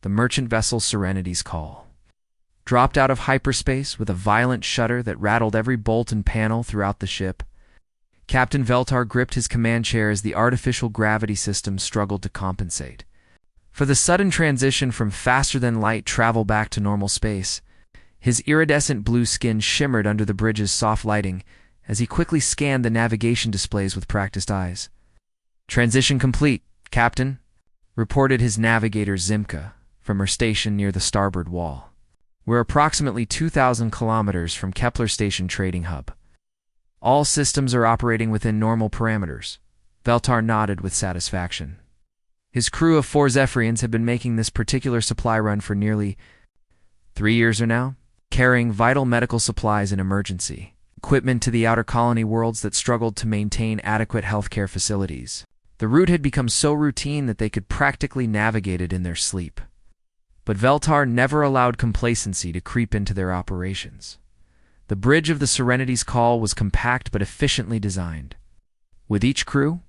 the merchant vessel Serenity's Call. Dropped out of hyperspace with a violent shudder that rattled every bolt and panel throughout the ship, Captain Veltar gripped his command chair as the artificial gravity system struggled to compensate for the sudden transition from faster-than-light travel back to normal space. His iridescent blue skin shimmered under the bridge's soft lighting as he quickly scanned the navigation displays with practiced eyes. "Transition complete, Captain," reported his navigator Zimka from her station near the starboard wall. "We're approximately 2,000 kilometers from Kepler Station Trading Hub. All systems are operating within normal parameters." Veltar nodded with satisfaction. His crew of 4 Zephyrians had been making this particular supply run for nearly 3 years or now, carrying vital medical supplies in emergency equipment to the outer colony worlds that struggled to maintain adequate healthcare facilities. The route had become so routine that they could practically navigate it in their sleep. But Veltar never allowed complacency to creep into their operations. The bridge of the Serenity's Call was compact but efficiently designed, with each crew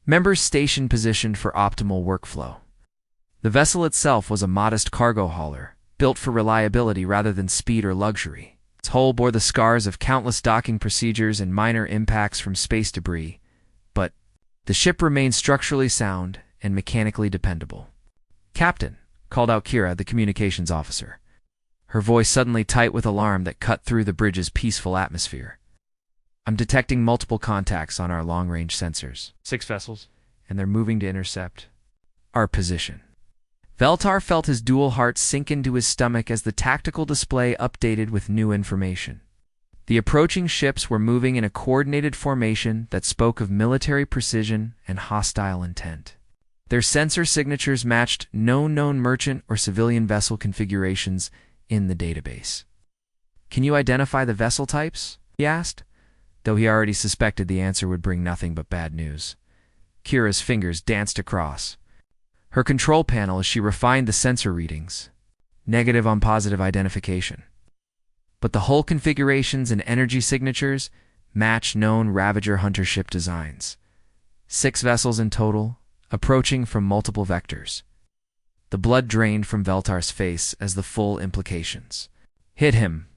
members station positioned for optimal workflow. The vessel itself was a modest cargo hauler, built for reliability rather than speed or luxury. Its hull bore the scars of countless docking procedures and minor impacts from space debris, but the ship remained structurally sound and mechanically dependable. "Captain," called out Kira, the communications officer, her voice suddenly tight with alarm that cut through the bridge's peaceful atmosphere. "I'm detecting multiple contacts on our long-range sensors. 6 vessels, and they're moving to intercept our position." Veltar felt his dual heart sink into his stomach as the tactical display updated with new information. The approaching ships were moving in a coordinated formation that spoke of military precision and hostile intent. Their sensor signatures matched no known merchant or civilian vessel configurations in the database. "Can you identify the vessel types?" he asked, though he already suspected the answer would bring nothing but bad news. Kira's fingers danced across her control panel as she refined the sensor readings. Negative on positive identification. But the hull configurations and energy signatures match known Ravager hunter ship designs. 6 vessels in total, approaching from multiple vectors. The blood drained from Veltar's face as the full implications hit him.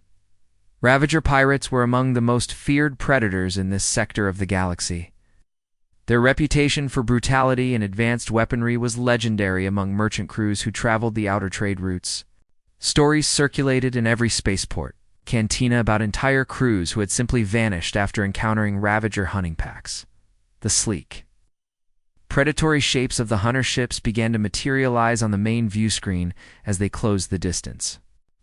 Ravager pirates were among the most feared predators in this sector of the galaxy. Their reputation for brutality and advanced weaponry was legendary among merchant crews who traveled the outer trade routes. Stories circulated in every spaceport, cantina about entire crews who had simply vanished after encountering Ravager hunting packs. The sleek, predatory shapes of the hunter ships began to materialize on the main view screen as they closed the distance.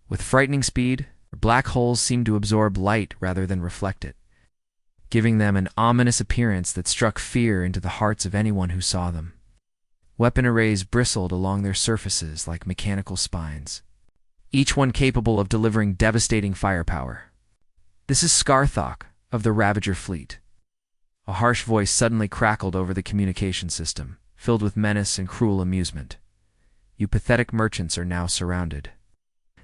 With frightening speed, black holes seemed to absorb light rather than reflect it, giving them an ominous appearance that struck fear into the hearts of anyone who saw them. Weapon arrays bristled along their surfaces like mechanical spines, each one capable of delivering devastating firepower. "This is Skarthok of the Ravager fleet." A harsh voice suddenly crackled over the communication system, filled with menace and cruel amusement. "You pathetic merchants are now surrounded.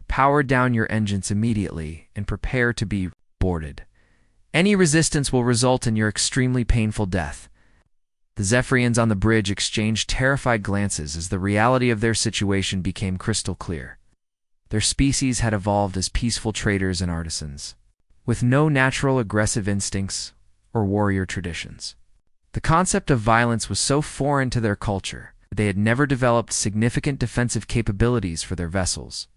Power down your engines immediately and prepare to be boarded. Any resistance will result in your extremely painful death." The Zephyrians on the bridge exchanged terrified glances as the reality of their situation became crystal clear. Their species had evolved as peaceful traders and artisans, with no natural aggressive instincts or warrior traditions. The concept of violence was so foreign to their culture that they had never developed significant defensive capabilities for their vessels.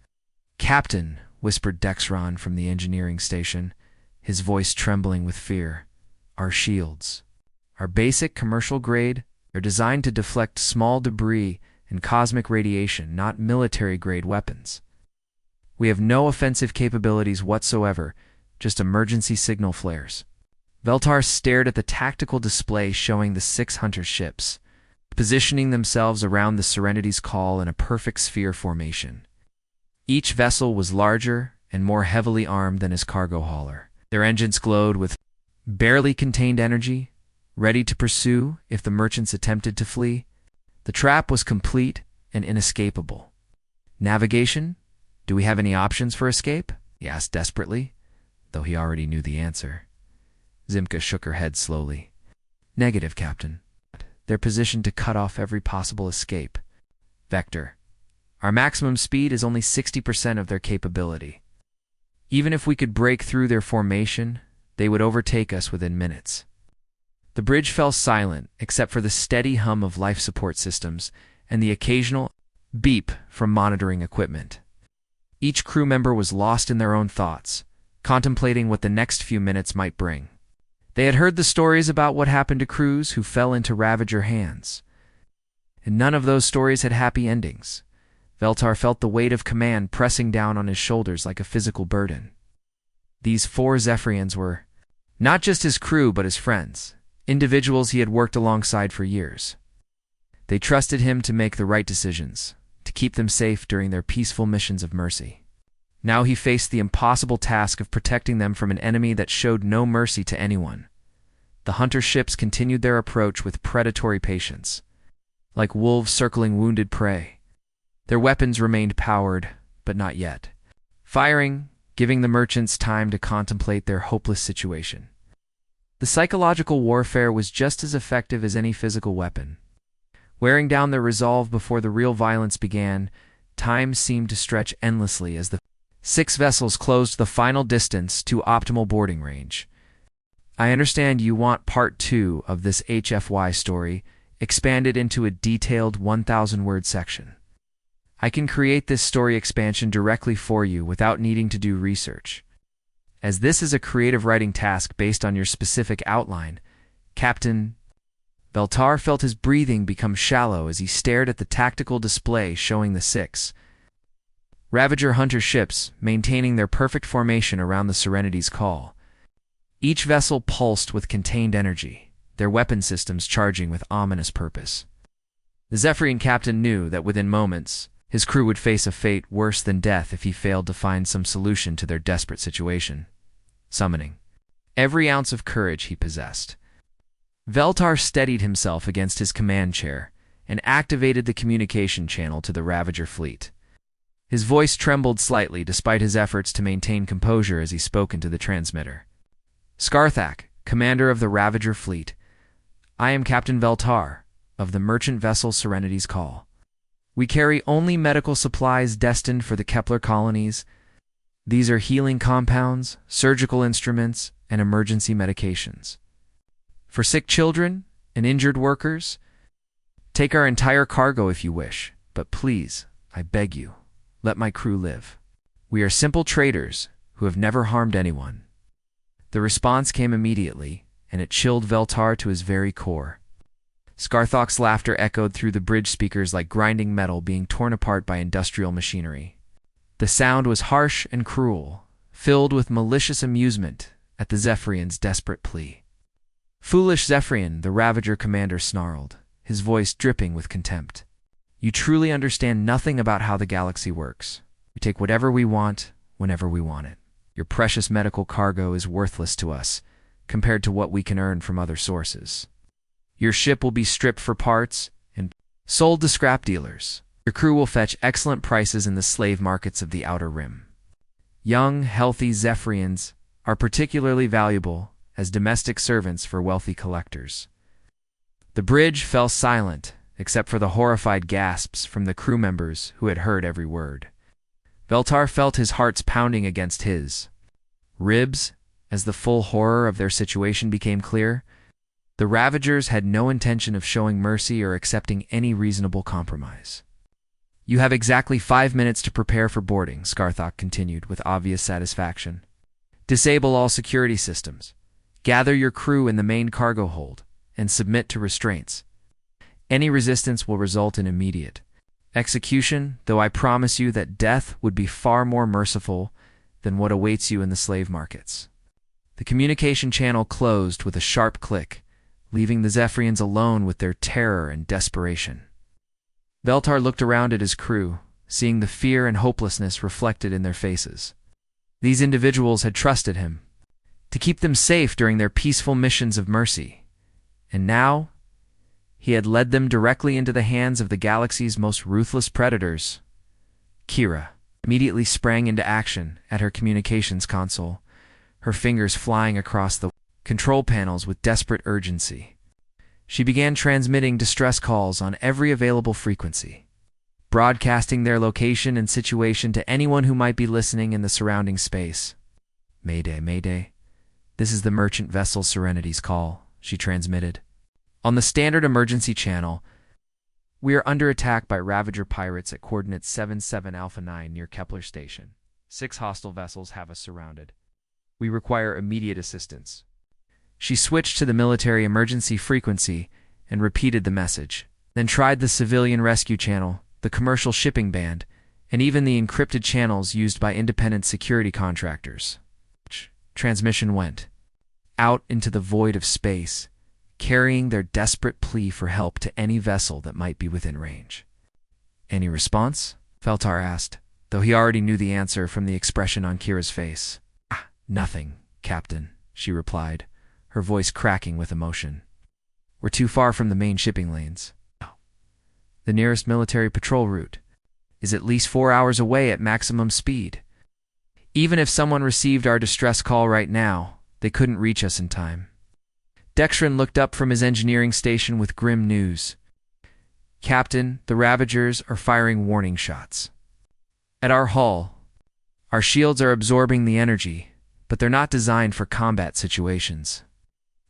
"Captain," whispered Dexron from the engineering station, his voice trembling with fear, "our shields are basic commercial grade. They're designed to deflect small debris and cosmic radiation, not military-grade weapons. We have no offensive capabilities whatsoever, just emergency signal flares." Veltar stared at the tactical display showing the 6 hunter ships, positioning themselves around the Serenity's Call in a perfect sphere formation. Each vessel was larger and more heavily armed than his cargo hauler. Their engines glowed with barely contained energy, ready to pursue if the merchants attempted to flee. The trap was complete and inescapable. "Navigation? Do we have any options for escape?" he asked desperately, though he already knew the answer. Zimka shook her head slowly. "Negative, Captain. They're positioned to cut off every possible escape vector. Our maximum speed is only 60% of their capability. Even if we could break through their formation, they would overtake us within minutes." The bridge fell silent, except for the steady hum of life support systems and the occasional beep from monitoring equipment. Each crew member was lost in their own thoughts, contemplating what the next few minutes might bring. They had heard the stories about what happened to crews who fell into Ravager hands, and none of those stories had happy endings. Veltar felt the weight of command pressing down on his shoulders like a physical burden. These 4 Zephyrians were not just his crew but his friends, individuals he had worked alongside for years. They trusted him to make the right decisions, to keep them safe during their peaceful missions of mercy. Now he faced the impossible task of protecting them from an enemy that showed no mercy to anyone. The hunter ships continued their approach with predatory patience, like wolves circling wounded prey. Their weapons remained powered, but not yet, firing, giving the merchants time to contemplate their hopeless situation. The psychological warfare was just as effective as any physical weapon. Wearing down their resolve before the real violence began, time seemed to stretch endlessly as the 6 vessels closed the final distance to optimal boarding range. "I understand you want part 2 of this HFY story, expanded into a detailed 1,000-word section. I can create this story expansion directly for you without needing to do research. As this is a creative writing task based on your specific outline, Captain..." Veltar felt his breathing become shallow as he stared at the tactical display showing the 6 Ravager hunter ships maintaining their perfect formation around the Serenity's call. Each vessel pulsed with contained energy, their weapon systems charging with ominous purpose. The Zephyrian captain knew that within moments, his crew would face a fate worse than death if he failed to find some solution to their desperate situation. Summoning every ounce of courage he possessed, Veltar steadied himself against his command chair and activated the communication channel to the Ravager fleet. His voice trembled slightly despite his efforts to maintain composure as he spoke into the transmitter. "Scarthak, commander of the Ravager fleet. I am Captain Veltar, of the merchant vessel Serenity's call. We carry only medical supplies destined for the Kepler colonies. These are healing compounds, surgical instruments, and emergency medications. For sick children and injured workers, take our entire cargo if you wish, but please, I beg you, let my crew live. We are simple traders who have never harmed anyone." The response came immediately, and it chilled Veltar to his very core. Scarthak's laughter echoed through the bridge speakers like grinding metal being torn apart by industrial machinery. The sound was harsh and cruel, filled with malicious amusement at the Zephyrian's desperate plea. "Foolish Zephyrian," the Ravager commander snarled, his voice dripping with contempt. "You truly understand nothing about how the galaxy works. We take whatever we want, whenever we want it. Your precious medical cargo is worthless to us, compared to what we can earn from other sources. Your ship will be stripped for parts and sold to scrap dealers. Your crew will fetch excellent prices in the slave markets of the Outer Rim. Young, healthy Zephyrians are particularly valuable as domestic servants for wealthy collectors." The bridge fell silent, except for the horrified gasps from the crew members who had heard every word. Veltar felt his hearts pounding against his ribs as the full horror of their situation became clear. The Ravagers had no intention of showing mercy or accepting any reasonable compromise. "You have exactly 5 minutes to prepare for boarding," Scarthak continued with obvious satisfaction. "Disable all security systems. Gather your crew in the main cargo hold and submit to restraints. Any resistance will result in immediate execution, though I promise you that death would be far more merciful than what awaits you in the slave markets." The communication channel closed with a sharp click, leaving the Zephyrians alone with their terror and desperation. Veltar looked around at his crew, seeing the fear and hopelessness reflected in their faces. These individuals had trusted him to keep them safe during their peaceful missions of mercy, and now he had led them directly into the hands of the galaxy's most ruthless predators. Kira immediately sprang into action at her communications console, her fingers flying across the control panels with desperate urgency. She began transmitting distress calls on every available frequency. broadcasting their location and situation to anyone who might be listening in the surrounding space. "Mayday, Mayday. This is the merchant vessel Serenity's call," she transmitted. "On the standard emergency channel, we are under attack by Ravager pirates at coordinates 77 Alpha 9 near Kepler Station. 6 hostile vessels have us surrounded. We require immediate assistance." She switched to the military emergency frequency and repeated the message, then tried the civilian rescue channel, the commercial shipping band, and even the encrypted channels used by independent security contractors. Transmission went out into the void of space, carrying their desperate plea for help to any vessel that might be within range. "Any response?" Feltar asked, though he already knew the answer from the expression on Kira's face. "Nothing, Captain," she replied, her voice cracking with emotion. "We're too far from the main shipping lanes. The nearest military patrol route is at least 4 hours away at maximum speed. Even if someone received our distress call right now, they couldn't reach us in time." Dextrin looked up from his engineering station with grim news. "Captain, the Ravagers are firing warning shots at our hull. Our shields are absorbing the energy, but they're not designed for combat situations.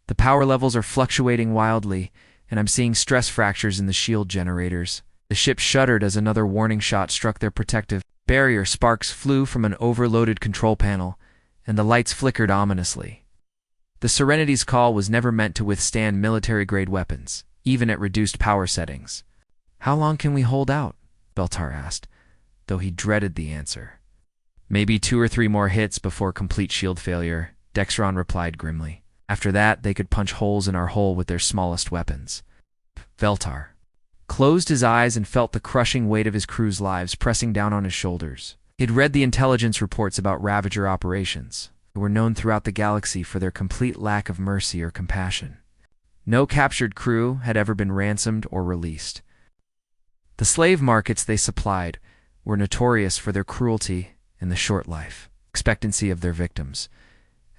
The power levels are fluctuating wildly, and I'm seeing stress fractures in the shield generators." The ship shuddered as another warning shot struck their protective barrier. Sparks flew from an overloaded control panel, and the lights flickered ominously. The Serenity's call was never meant to withstand military-grade weapons, even at reduced power settings. "How long can we hold out?" Beltar asked, though he dreaded the answer. "Maybe 2 or 3 more hits before complete shield failure," Dexron replied grimly. "After that, they could punch holes in our hull with their smallest weapons." Veltar closed his eyes and felt the crushing weight of his crew's lives pressing down on his shoulders. He'd read the intelligence reports about Ravager operations, who were known throughout the galaxy for their complete lack of mercy or compassion. No captured crew had ever been ransomed or released. The slave markets they supplied were notorious for their cruelty and the short life expectancy of their victims.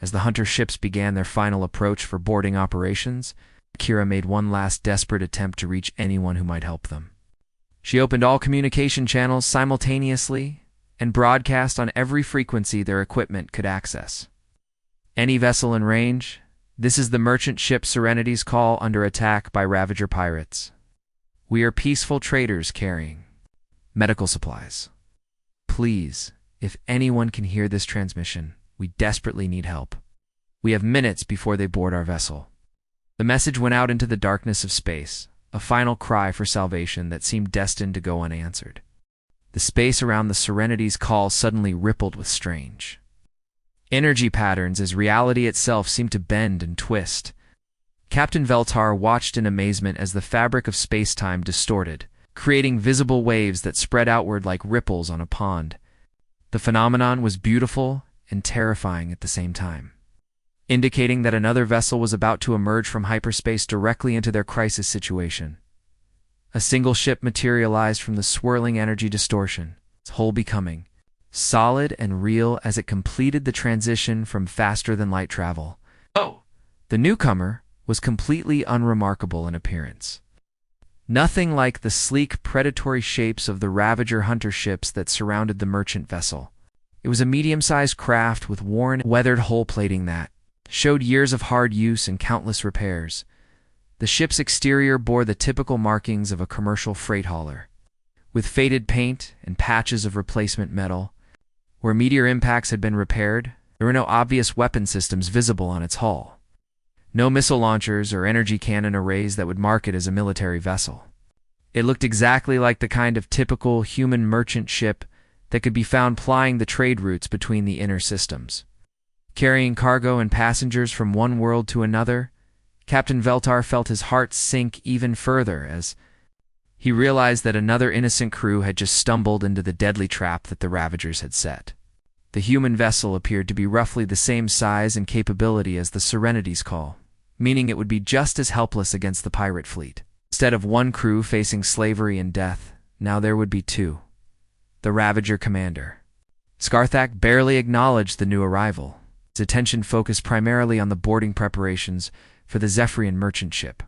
As the hunter ships began their final approach for boarding operations, Kira made one last desperate attempt to reach anyone who might help them. She opened all communication channels simultaneously and broadcast on every frequency their equipment could access. "Any vessel in range, this is the merchant ship Serenity's call under attack by Ravager pirates. We are peaceful traders carrying medical supplies. Please, if anyone can hear this transmission, we desperately need help. We have minutes before they board our vessel." The message went out into the darkness of space, a final cry for salvation that seemed destined to go unanswered. The space around the Serenity's call suddenly rippled with strange energy patterns as reality itself seemed to bend and twist. Captain Veltar watched in amazement as the fabric of space-time distorted, creating visible waves that spread outward like ripples on a pond. The phenomenon was beautiful and terrifying at the same time, indicating that another vessel was about to emerge from hyperspace directly into their crisis situation. A single ship materialized from the swirling energy distortion, its hull becoming solid and real as it completed the transition from faster-than-light travel. The newcomer was completely unremarkable in appearance. Nothing like the sleek, predatory shapes of the Ravager hunter ships that surrounded the merchant vessel. It was a medium-sized craft with worn, weathered hull plating that showed years of hard use and countless repairs. The ship's exterior bore the typical markings of a commercial freight hauler, with faded paint and patches of replacement metal. Where meteor impacts had been repaired, there were no obvious weapon systems visible on its hull. No missile launchers or energy cannon arrays that would mark it as a military vessel. It looked exactly like the kind of typical human merchant ship that could be found plying the trade routes between the inner systems. Carrying cargo and passengers from one world to another, Captain Veltar felt his heart sink even further as he realized that another innocent crew had just stumbled into the deadly trap that the Ravagers had set. The human vessel appeared to be roughly the same size and capability as the Serenity's call, meaning it would be just as helpless against the pirate fleet. Instead of one crew facing slavery and death, now there would be 2. The Ravager commander. Scarthak barely acknowledged the new arrival. His attention focused primarily on the boarding preparations for the Zephyrian merchant ship.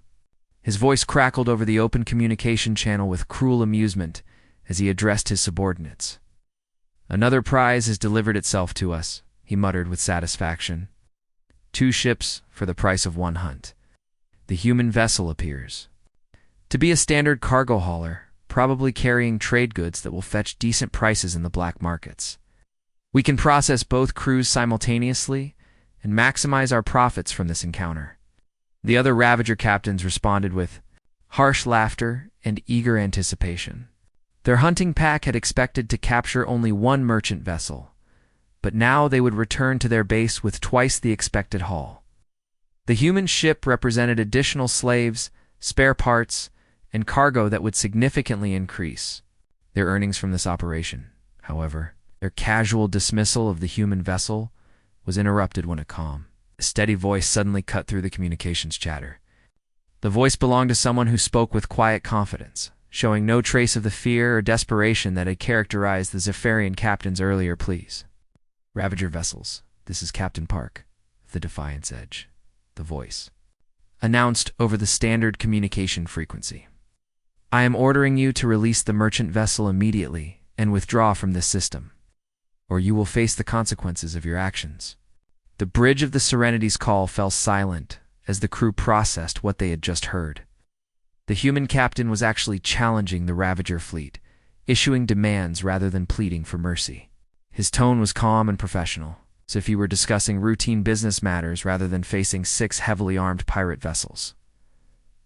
His voice crackled over the open communication channel with cruel amusement as he addressed his subordinates. "Another prize has delivered itself to us," he muttered with satisfaction. "2 ships for the price of 1 hunt. The human vessel appears to be a standard cargo hauler, probably carrying trade goods that will fetch decent prices in the black markets. We can process both crews simultaneously and maximize our profits from this encounter." The other Ravager captains responded with harsh laughter and eager anticipation. Their hunting pack had expected to capture only 1 merchant vessel, but now they would return to their base with twice the expected haul. The human ship represented additional slaves, spare parts, and cargo that would significantly increase their earnings from this operation. However, their casual dismissal of the human vessel was interrupted when a calm, steady voice suddenly cut through the communications chatter. The voice belonged to someone who spoke with quiet confidence, showing no trace of the fear or desperation that had characterized the Zephyrian captain's earlier pleas. "Ravager vessels, this is Captain Park of the Defiance Edge," the voice announced over the standard communication frequency. "I am ordering you to release the merchant vessel immediately and withdraw from this system, or you will face the consequences of your actions." The bridge of the Serenity's call fell silent as the crew processed what they had just heard. The human captain was actually challenging the Ravager fleet, issuing demands rather than pleading for mercy. His tone was calm and professional, as if he were discussing routine business matters rather than facing 6 heavily armed pirate vessels.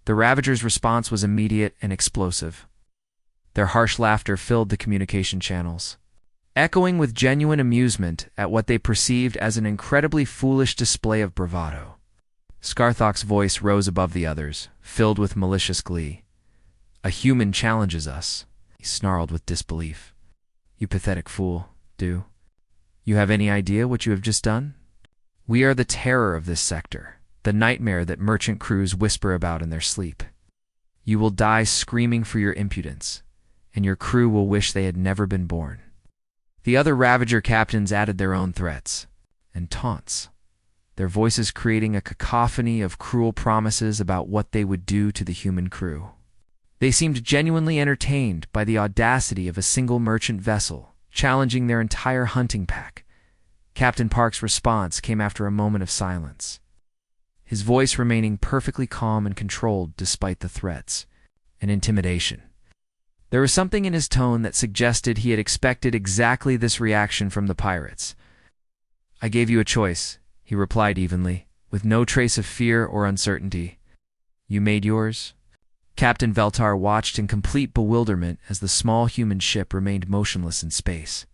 The Ravager's response was immediate and explosive. Their harsh laughter filled the communication channels, echoing with genuine amusement at what they perceived as an incredibly foolish display of bravado. Scarthok's voice rose above the others, filled with malicious glee. "A human challenges us," he snarled with disbelief. "You pathetic fool, do you have any idea what you have just done? We are the terror of this sector, the nightmare that merchant crews whisper about in their sleep. You will die screaming for your impudence, and your crew will wish they had never been born." The other Ravager captains added their own threats and taunts, their voices creating a cacophony of cruel promises about what they would do to the human crew. They seemed genuinely entertained by the audacity of a single merchant vessel challenging their entire hunting pack. Captain Park's response came after a moment of silence, his voice remaining perfectly calm and controlled despite the threats and intimidation. There was something in his tone that suggested he had expected exactly this reaction from the pirates. "I gave you a choice," he replied evenly, with no trace of fear or uncertainty. "You made yours?" Captain Veltar watched in complete bewilderment as the small human ship remained motionless in space,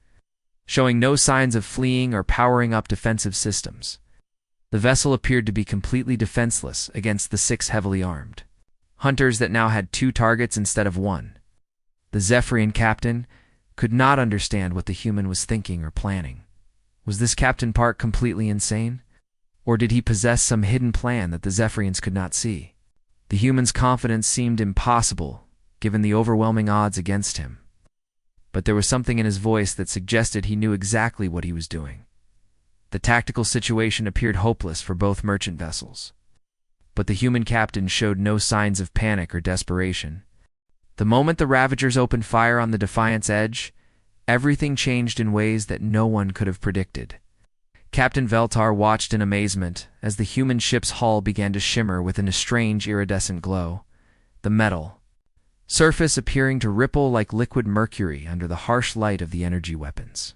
showing no signs of fleeing or powering up defensive systems. The vessel appeared to be completely defenseless against the 6 heavily armed hunters that now had 2 targets instead of 1. The Zephyrian captain could not understand what the human was thinking or planning. Was this Captain Park completely insane? Or did he possess some hidden plan that the Zephyrians could not see? The human's confidence seemed impossible, given the overwhelming odds against him. But there was something in his voice that suggested he knew exactly what he was doing. The tactical situation appeared hopeless for both merchant vessels. But the human captain showed no signs of panic or desperation. The moment the Ravagers opened fire on the Defiance Edge, everything changed in ways that no one could have predicted. Captain Veltar watched in amazement as the human ship's hull began to shimmer with a strange iridescent glow, the metal surface appearing to ripple like liquid mercury under the harsh light of the energy weapons.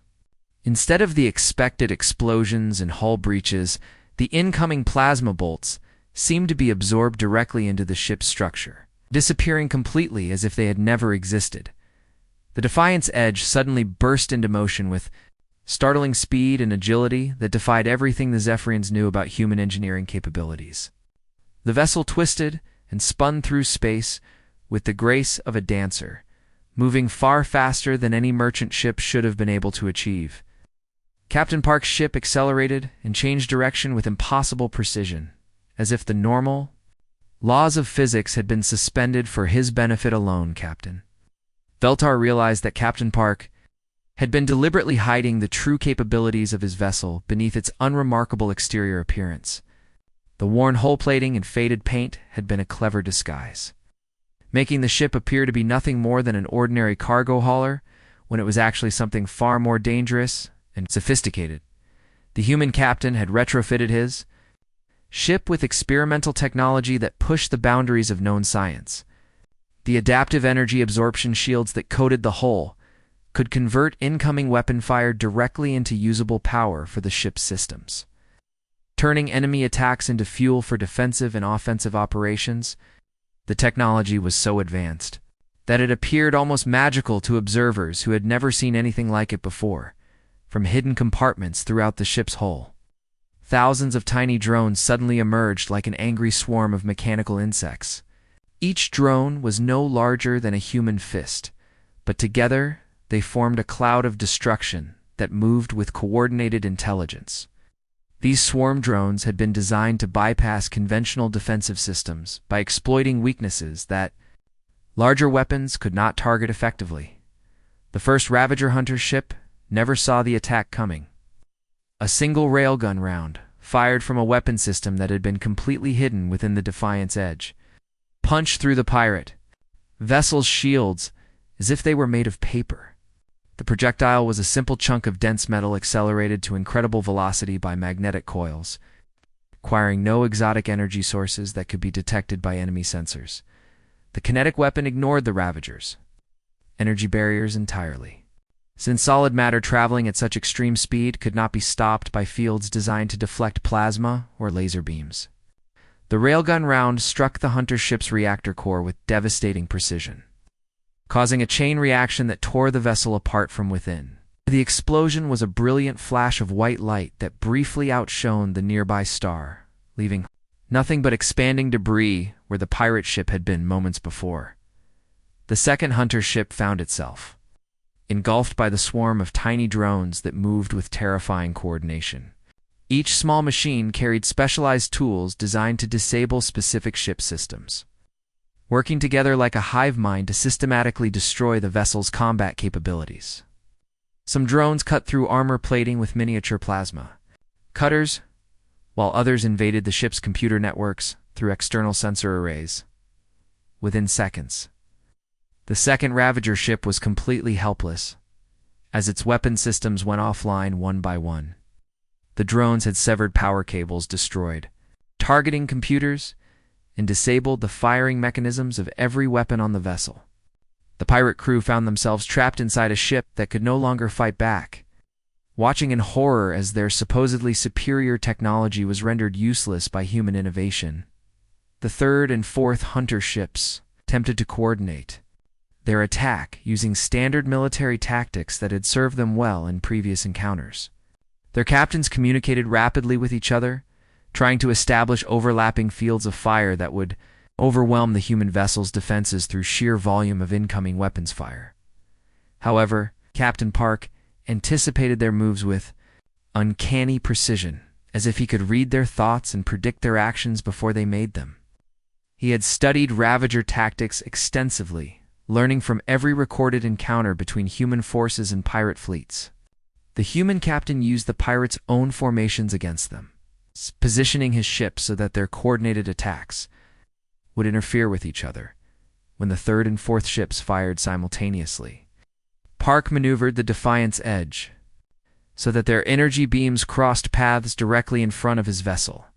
Instead of the expected explosions and hull breaches, the incoming plasma bolts seemed to be absorbed directly into the ship's structure, disappearing completely as if they had never existed. The Defiance Edge suddenly burst into motion with startling speed and agility that defied everything the Zephyrians knew about human engineering capabilities. The vessel twisted and spun through space with the grace of a dancer, moving far faster than any merchant ship should have been able to achieve. Captain Park's ship accelerated and changed direction with impossible precision, as if the normal laws of physics had been suspended for his benefit alone, Captain. Veltar realized that Captain Park had been deliberately hiding the true capabilities of his vessel beneath its unremarkable exterior appearance. The worn hull plating and faded paint had been a clever disguise. making the ship appear to be nothing more than an ordinary cargo hauler when it was actually something far more dangerous and sophisticated. The human captain had retrofitted his ship with experimental technology that pushed the boundaries of known science. The adaptive energy absorption shields that coated the hull could convert incoming weapon fire directly into usable power for the ship's systems, turning enemy attacks into fuel for defensive and offensive operations. The technology was so advanced that it appeared almost magical to observers who had never seen anything like it before. From hidden compartments throughout the ship's hull, thousands of tiny drones suddenly emerged like an angry swarm of mechanical insects. Each drone was no larger than a human fist, but together they formed a cloud of destruction that moved with coordinated intelligence. These swarm drones had been designed to bypass conventional defensive systems by exploiting weaknesses that larger weapons could not target effectively. The first Ravager Hunter ship never saw the attack coming. A single railgun round, fired from a weapon system that had been completely hidden within the Defiant's edge, punched through the pirate vessel's shields as if they were made of paper. The projectile was a simple chunk of dense metal accelerated to incredible velocity by magnetic coils, requiring no exotic energy sources that could be detected by enemy sensors. The kinetic weapon ignored the Ravager's energy barriers entirely, since solid matter traveling at such extreme speed could not be stopped by fields designed to deflect plasma or laser beams. The railgun round struck the Hunter ship's reactor core with devastating precision, causing a chain reaction that tore the vessel apart from within. The explosion was a brilliant flash of white light that briefly outshone the nearby star, leaving nothing but expanding debris where the pirate ship had been moments before. The second Hunter ship found itself engulfed by the swarm of tiny drones that moved with terrifying coordination. Each small machine carried specialized tools designed to disable specific ship systems, working together like a hive mind to systematically destroy the vessel's combat capabilities. Some drones cut through armor plating with miniature plasma cutters, while others invaded the ship's computer networks through external sensor arrays. Within seconds, the second Ravager ship was completely helpless, as its weapon systems went offline one by one. The drones had severed power cables, destroyed targeting computers, and disabled the firing mechanisms of every weapon on the vessel. The pirate crew found themselves trapped inside a ship that could no longer fight back, watching in horror as their supposedly superior technology was rendered useless by human innovation. The third and fourth Hunter ships attempted to coordinate their attack using standard military tactics that had served them well in previous encounters. Their captains communicated rapidly with each other, trying to establish overlapping fields of fire that would overwhelm the human vessel's defenses through sheer volume of incoming weapons fire. However, Captain Park anticipated their moves with uncanny precision, as if he could read their thoughts and predict their actions before they made them. He had studied Ravager tactics extensively, learning from every recorded encounter between human forces and pirate fleets. The human captain used the pirates' own formations against them, positioning his ship so that their coordinated attacks would interfere with each other when the third and fourth ships fired simultaneously. Park maneuvered the Defiant's edge so that their energy beams crossed paths directly in front of his vessel.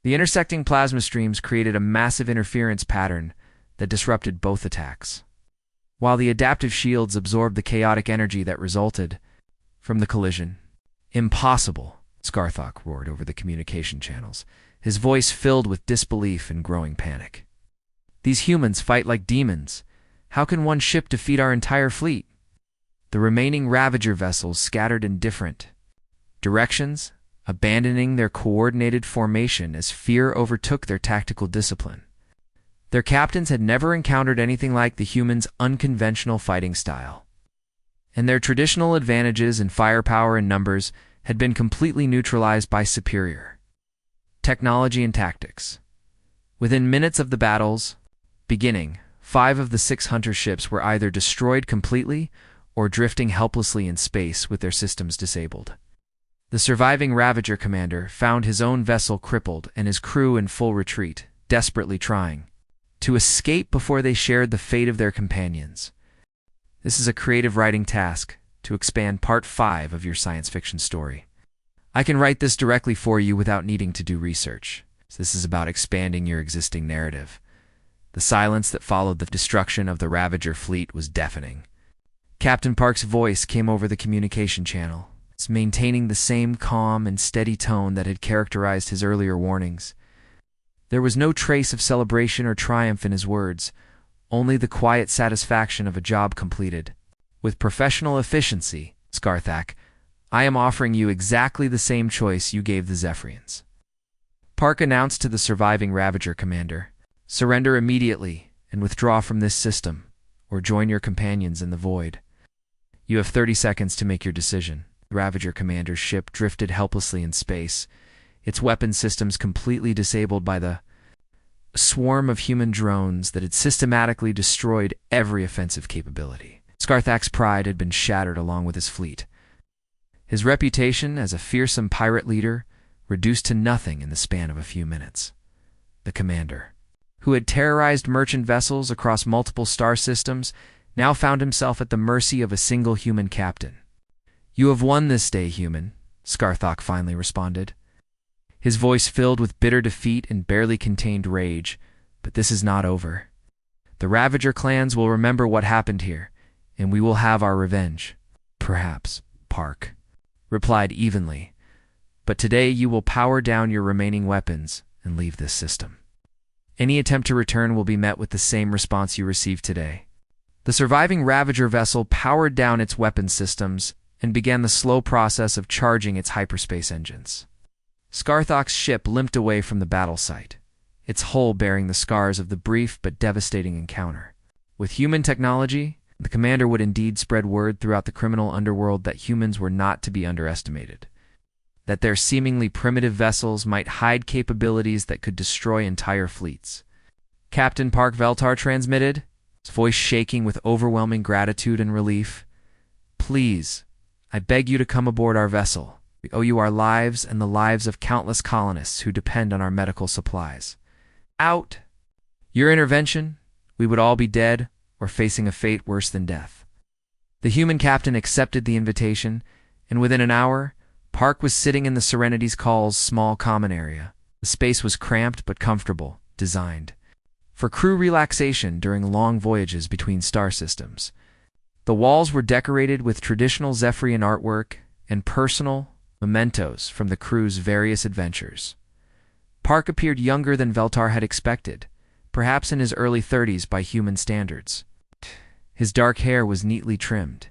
The intersecting plasma streams created a massive interference pattern that disrupted both attacks, while the adaptive shields absorbed the chaotic energy that resulted from the collision. "Impossible," Scarthok roared over the communication channels, his voice filled with disbelief and growing panic. "These humans fight like demons. How can one ship defeat our entire fleet?" The remaining Ravager vessels scattered in different directions, abandoning their coordinated formation as fear overtook their tactical discipline. Their captains had never encountered anything like the humans' unconventional fighting style, and their traditional advantages in firepower and numbers had been completely neutralized by superior technology and tactics. Within minutes of the battle's beginning, 5 of the 6 Hunter ships were either destroyed completely or drifting helplessly in space with their systems disabled. The surviving Ravager commander found his own vessel crippled and his crew in full retreat, desperately trying to escape before they shared the fate of their companions. This is a creative writing task to expand Part 5 of your science fiction story. I can write this directly for you without needing to do research. This is about expanding your existing narrative. The silence that followed the destruction of the Ravager fleet was deafening. Captain Park's voice came over the communication channel, maintaining the same calm and steady tone that had characterized his earlier warnings. There was no trace of celebration or triumph in his words, only the quiet satisfaction of a job completed. With professional efficiency, Scarthak, I am offering you exactly the same choice you gave the Zephyrians. Park announced to the surviving Ravager commander, surrender immediately and withdraw from this system, or join your companions in the void. You have 30 seconds to make your decision. The Ravager commander's ship drifted helplessly in space, its weapon systems completely disabled by the swarm of human drones that had systematically destroyed every offensive capability. Scarthak's pride had been shattered along with his fleet. His reputation as a fearsome pirate leader reduced to nothing in the span of a few minutes. The commander, who had terrorized merchant vessels across multiple star systems, now found himself at the mercy of a single human captain. You have won this day, human, Scarthak finally responded. His voice filled with bitter defeat and barely contained rage, but this is not over. The Ravager clans will remember what happened here, and we will have our revenge. Perhaps, Park replied evenly, but today you will power down your remaining weapons and leave this system. Any attempt to return will be met with the same response you received today. The surviving Ravager vessel powered down its weapon systems and began the slow process of charging its hyperspace engines. Scarthak's ship limped away from the battle site, its hull bearing the scars of the brief but devastating encounter. With human technology, the commander would indeed spread word throughout the criminal underworld that humans were not to be underestimated, that their seemingly primitive vessels might hide capabilities that could destroy entire fleets. Captain Park Veltar transmitted, his voice shaking with overwhelming gratitude and relief. Please, I beg you to come aboard our vessel. We owe you our lives and the lives of countless colonists who depend on our medical supplies. Out! Your intervention, we would all be dead or facing a fate worse than death. The human captain accepted the invitation, and within an hour, Park was sitting in the Serenity's Call's small common area. The space was cramped but comfortable, designed for crew relaxation during long voyages between star systems. The walls were decorated with traditional Zephyrian artwork and personal mementos from the crew's various adventures. Park appeared younger than Veltar had expected, perhaps in his early 30s by human standards. His dark hair was neatly trimmed,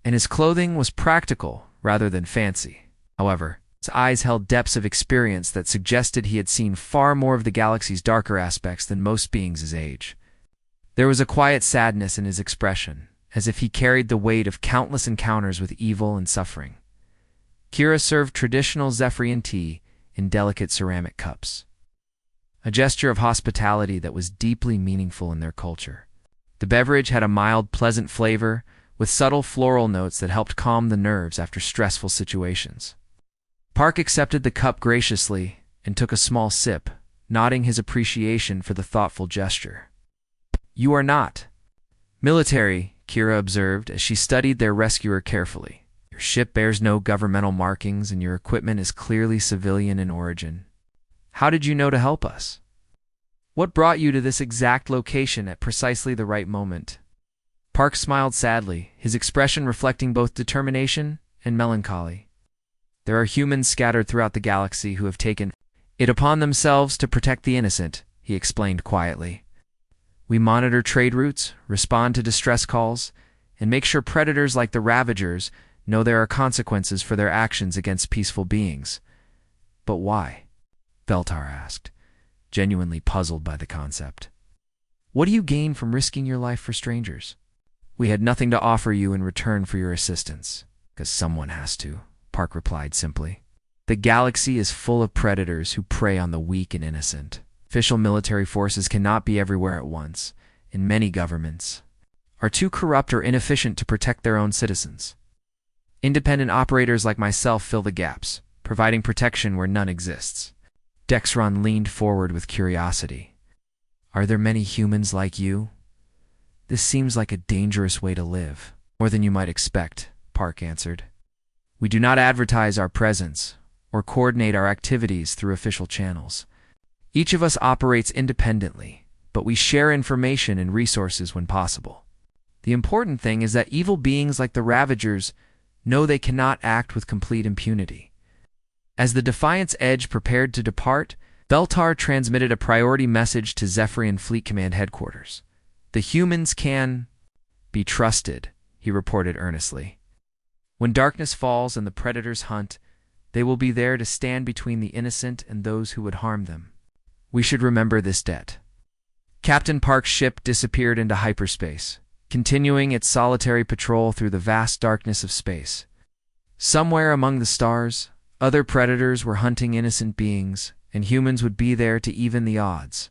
and his clothing was practical rather than fancy. However, his eyes held depths of experience that suggested he had seen far more of the galaxy's darker aspects than most beings his age. There was a quiet sadness in his expression, as if he carried the weight of countless encounters with evil and suffering. Kira served traditional Zephyrian tea in delicate ceramic cups, a gesture of hospitality that was deeply meaningful in their culture. The beverage had a mild, pleasant flavor, with subtle floral notes that helped calm the nerves after stressful situations. Park accepted the cup graciously and took a small sip, nodding his appreciation for the thoughtful gesture. You are not military, Kira observed as she studied their rescuer carefully. Your ship bears no governmental markings and your equipment is clearly civilian in origin. How did you know to help us? What brought you to this exact location at precisely the right moment? Park smiled sadly, his expression reflecting both determination and melancholy. There are humans scattered throughout the galaxy who have taken it upon themselves to protect the innocent, he explained quietly. We monitor trade routes, respond to distress calls, and make sure predators like the Ravagers know there are consequences for their actions against peaceful beings. But why? Veltar asked, genuinely puzzled by the concept. What do you gain from risking your life for strangers? We had nothing to offer you in return for your assistance, because someone has to, Park replied simply. The galaxy is full of predators who prey on the weak and innocent. Official military forces cannot be everywhere at once, and many governments are too corrupt or inefficient to protect their own citizens. Independent operators like myself fill the gaps, providing protection where none exists. Dexron leaned forward with curiosity. Are there many humans like you? This seems like a dangerous way to live. More than you might expect, Park answered. We do not advertise our presence or coordinate our activities through official channels. Each of us operates independently, but we share information and resources when possible. The important thing is that evil beings like the Ravagers know they cannot act with complete impunity. As the Defiant's Edge prepared to depart, Beltar transmitted a priority message to Zephyrian Fleet Command headquarters. The humans can be trusted, he reported earnestly. When darkness falls and the predators hunt, they will be there to stand between the innocent and those who would harm them. We should remember this debt. Captain Park's ship disappeared into hyperspace, continuing its solitary patrol through the vast darkness of space. Somewhere among the stars, other predators were hunting innocent beings, and humans would be there to even the odds.